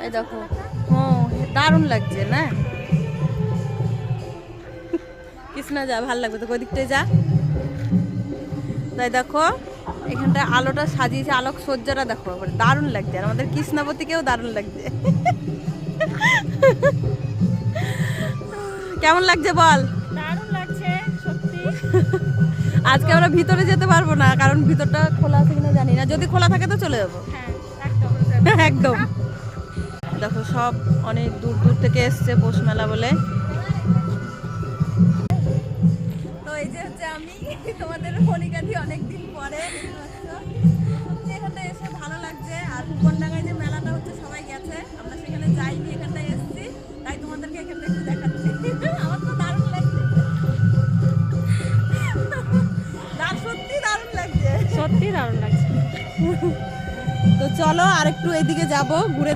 এই দেখো, হ্যাঁ দারুণ লাগছে না? কৃষ্ণা যা, ভাল লাগবে তো, ওই দিকটায় যা। তাই দেখো এখানটা আলোটা সাজিয়েছে, আলোক সজ্জাটা দেখো দারুণ লাগছে, আর আমাদের কৃষ্ণাবতীকেও দারুণ লাগছে। কেমন লাগছে বল? দারুণ লাগছে সত্যি। আজকে আমরা ভিতরে যেতে পারবো না, কারণ ভিতরটা খোলা আছে কিনা জানি না, যদি খোলা থাকে তো চলে যাবো। হ্যাঁ একদম একদম। দেখো সব অনেক দূর দূর থেকে এসছে পৌষ মেলা বলে। তো এই যে হচ্ছে আমি তোমাদের ফণিকাদি অনেকদিন পরে, সত্যি এখানটা এসে ভালো লাগছে। আর কুপনডাঙ্গায় যে মেলাটা হচ্ছে সবাই গেছে, আমরা সেখানে যাইনি, এখানটায় এসেছি, তাই তোমাদেরকে এখানটা একটু দেখাচ্ছি। আমার তো দারুণ লাগছে, সত্যি দারুণ লাগছে, সত্যি দারুণ লাগছে। তো চলো আর একটু এইদিকে যাবো ঘুরে।